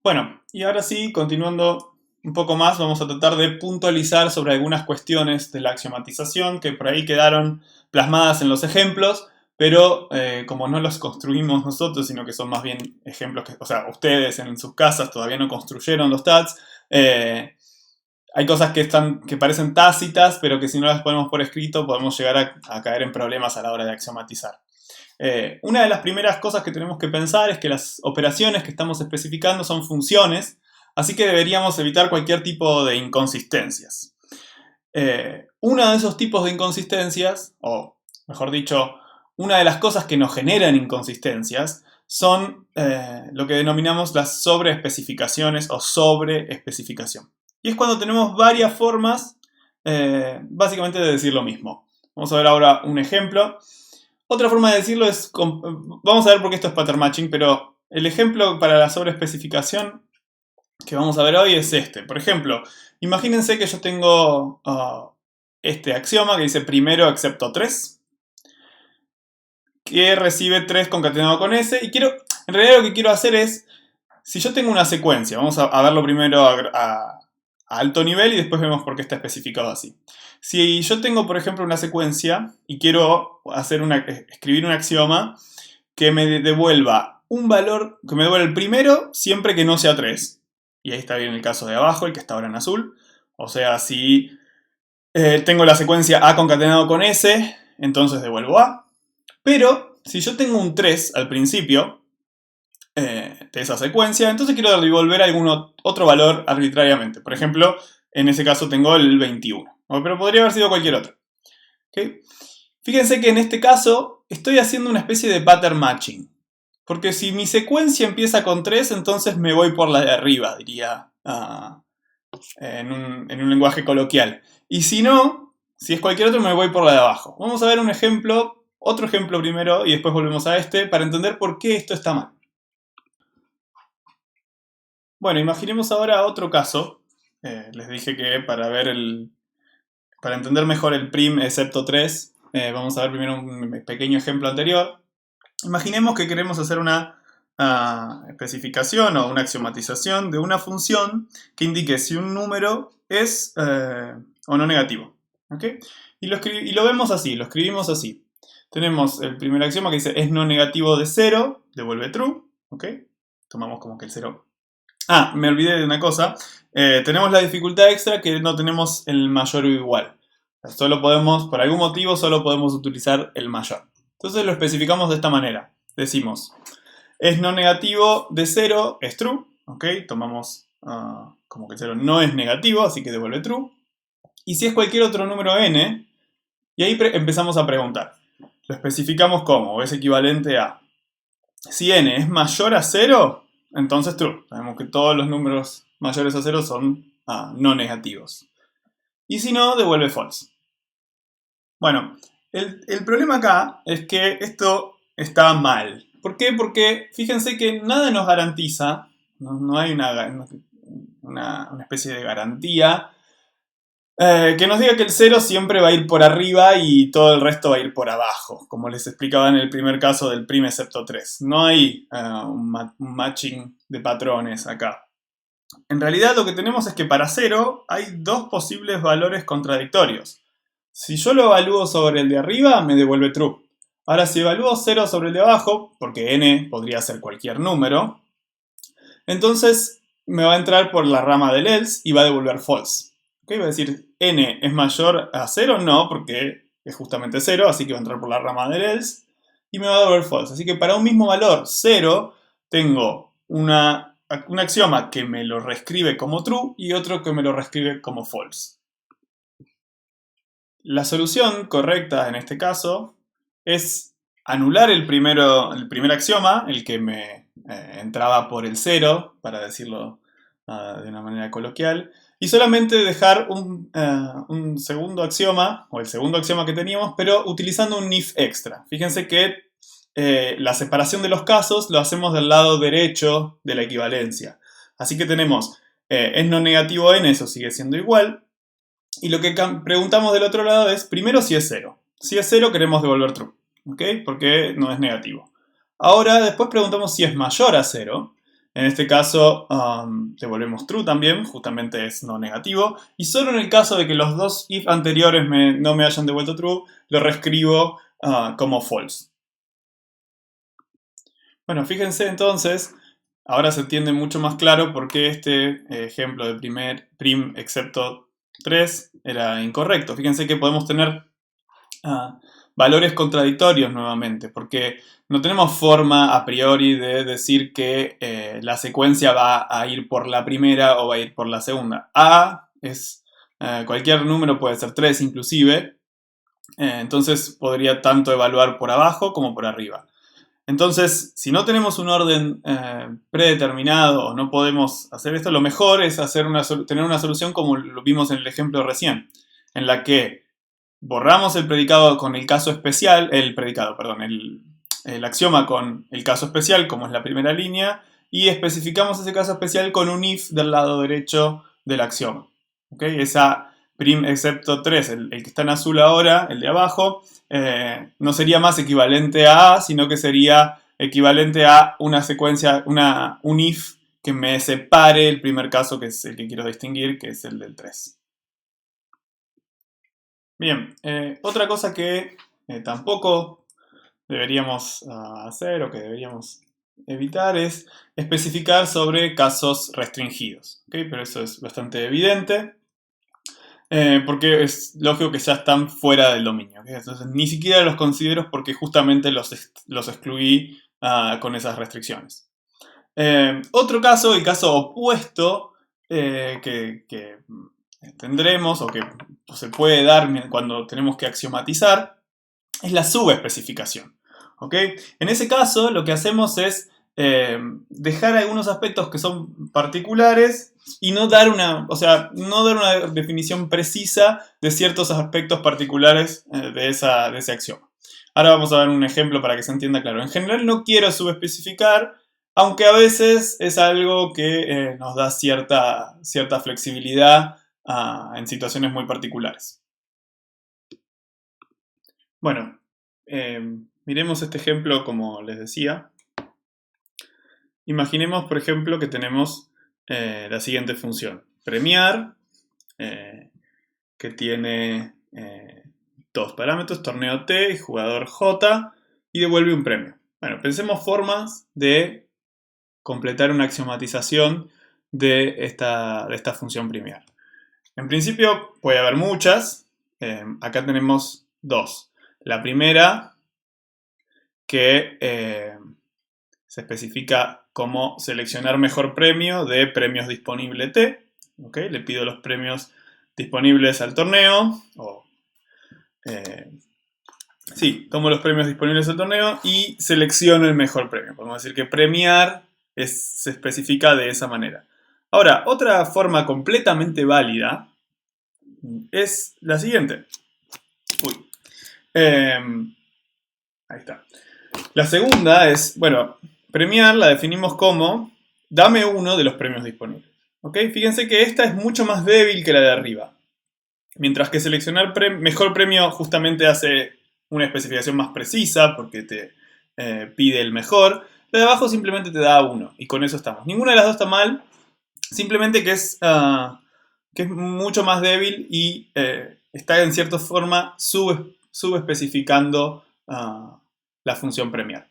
Bueno, y ahora sí, continuando un poco más, vamos a tratar de puntualizar sobre algunas cuestiones de la axiomatización que por ahí quedaron plasmadas en los ejemplos, pero como no los construimos nosotros, sino que son más bien ejemplos que, o sea, ustedes en sus casas todavía no construyeron los TATS, hay cosas que parecen tácitas, pero que si no las ponemos por escrito podemos llegar a caer en problemas a la hora de axiomatizar. Una de las primeras cosas que tenemos que pensar es que las operaciones que estamos especificando son funciones, así que deberíamos evitar cualquier tipo de inconsistencias. Uno de esos tipos de inconsistencias, o mejor dicho, una de las cosas que nos generan inconsistencias son lo que denominamos las sobreespecificaciones o sobreespecificación. Y es cuando tenemos varias formas, básicamente, de decir lo mismo. Vamos a ver ahora un ejemplo. Otra forma de decirlo es, vamos a ver por qué esto es pattern matching, pero el ejemplo para la sobreespecificación que vamos a ver hoy es este. Por ejemplo, imagínense que yo tengo este axioma que dice primero excepto 3, que recibe 3 concatenado con S, y en realidad lo que quiero hacer es, si yo tengo una secuencia, vamos a verlo primero a alto nivel y después vemos por qué está especificado así. Si yo tengo, por ejemplo, una secuencia y quiero escribir un axioma que me devuelva un valor, que me devuelva el primero siempre que no sea 3. Y ahí está bien el caso de abajo, el que está ahora en azul. O sea, si tengo la secuencia A concatenado con S, entonces devuelvo A. Pero si yo tengo un 3 al principio de esa secuencia, entonces quiero devolver algún otro valor arbitrariamente. Por ejemplo, en ese caso tengo el 21. Pero podría haber sido cualquier otro. ¿Okay? Fíjense que en este caso estoy haciendo una especie de pattern matching. Porque si mi secuencia empieza con 3, entonces me voy por la de arriba, diría en un lenguaje coloquial. Y si no, si es cualquier otro, me voy por la de abajo. Vamos a ver un ejemplo, otro ejemplo primero, y después volvemos a este, para entender por qué esto está mal. Bueno, imaginemos ahora otro caso. Les dije que para entender mejor el prim excepto 3, vamos a ver primero un pequeño ejemplo anterior. Imaginemos que queremos hacer una especificación o una axiomatización de una función que indique si un número es o no negativo. ¿Okay? Y lo vemos así, lo escribimos así. Tenemos el primer axioma que dice es no negativo de 0, devuelve true. ¿Okay? Tomamos como que el 0. Me olvidé de una cosa. Tenemos la dificultad extra que no tenemos el mayor o igual. Solo podemos, por algún motivo, solo podemos utilizar el mayor. Entonces lo especificamos de esta manera. Decimos, es no negativo de 0, es true. ¿Ok? Tomamos como que el 0 no es negativo, así que devuelve true. Y si es cualquier otro número n, y ahí empezamos a preguntar. Lo especificamos como, es equivalente a, si n es mayor a 0, entonces true. Sabemos que todos los números mayores a 0 son no negativos. Y si no, devuelve false. Bueno, el problema acá es que esto está mal. ¿Por qué? Porque fíjense que nada nos garantiza, no hay una especie de garantía que nos diga que el 0 siempre va a ir por arriba y todo el resto va a ir por abajo, como les explicaba en el primer caso del prim excepto 3. No hay un matching de patrones acá. En realidad lo que tenemos es que para 0 hay dos posibles valores contradictorios. Si yo lo evalúo sobre el de arriba, me devuelve true. Ahora, si evalúo 0 sobre el de abajo, porque n podría ser cualquier número, entonces me va a entrar por la rama del else y va a devolver false. ¿Okay? Va a decir, n es mayor a 0, no, porque es justamente 0, así que va a entrar por la rama del else y me va a devolver false. Así que para un mismo valor, 0, tengo un axioma que me lo reescribe como true y otro que me lo reescribe como false. La solución correcta en este caso es anular el primer axioma, el que me entraba por el 0, para decirlo de una manera coloquial, y solamente dejar un segundo axioma, o el segundo axioma que teníamos, pero utilizando un if extra. Fíjense que la separación de los casos lo hacemos del lado derecho de la equivalencia. Así que tenemos es no negativo n, eso sigue siendo igual. Y lo que preguntamos del otro lado es, primero, si es 0. Si es 0, queremos devolver true, ¿ok? Porque no es negativo. Ahora, después preguntamos si es mayor a 0. En este caso devolvemos true también, justamente es no negativo. Y solo en el caso de que los dos if anteriores no me hayan devuelto true, lo reescribo como false. Bueno, fíjense entonces, ahora se entiende mucho más claro por qué este ejemplo de prim excepto 3 era incorrecto. Fíjense que podemos tener valores contradictorios nuevamente, porque no tenemos forma a priori de decir que la secuencia va a ir por la primera o va a ir por la segunda. A es cualquier número, puede ser 3 inclusive, entonces podría tanto evaluar por abajo como por arriba. Entonces, si no tenemos un orden predeterminado o no podemos hacer esto, lo mejor es tener una solución como lo vimos en el ejemplo recién, en la que borramos el predicado con el caso especial, el axioma con el caso especial, como es la primera línea, y especificamos ese caso especial con un if del lado derecho del axioma. ¿Okay? Esa prim excepto 3, el que está en azul ahora, el de abajo, no sería más equivalente a A, sino que sería equivalente a una secuencia, un if que me separe el primer caso, que es el que quiero distinguir, que es el del 3. Bien, otra cosa que tampoco deberíamos hacer o que deberíamos evitar es especificar sobre casos restringidos. ¿Okay? Pero eso es bastante evidente. Porque es lógico que ya están fuera del dominio. ¿Okay? Entonces ni siquiera los considero porque justamente los excluí con esas restricciones. Otro caso, el caso opuesto que tendremos o que se puede dar cuando tenemos que axiomatizar es la subespecificación. ¿Okay? En ese caso lo que hacemos es dejar algunos aspectos que son particulares y no dar una definición precisa de ciertos aspectos particulares de ese axioma. Ahora vamos a ver un ejemplo para que se entienda claro. En general no quiero subespecificar, aunque a veces es algo que nos da cierta flexibilidad en situaciones muy particulares. Bueno, miremos este ejemplo como les decía. Imaginemos, por ejemplo, que tenemos la siguiente función. Premiar, que tiene dos parámetros, torneo T y jugador J, y devuelve un premio. Bueno, pensemos formas de completar una axiomatización de esta función premiar. En principio puede haber muchas. Acá tenemos dos. La primera, que se especifica como seleccionar mejor premio de premios disponible T. ¿Okay? Le pido los premios disponibles al torneo. Tomo los premios disponibles al torneo y selecciono el mejor premio. Podemos decir que premiar se especifica de esa manera. Ahora, otra forma completamente válida es la siguiente. Ahí está. La segunda es, bueno, premiar la definimos como dame uno de los premios disponibles. ¿Ok? Fíjense que esta es mucho más débil que la de arriba. Mientras que seleccionar mejor premio justamente hace una especificación más precisa porque te pide el mejor. La de abajo simplemente te da uno y con eso estamos. Ninguna de las dos está mal, simplemente que es mucho más débil y está en cierta forma subespecificando la función premiar.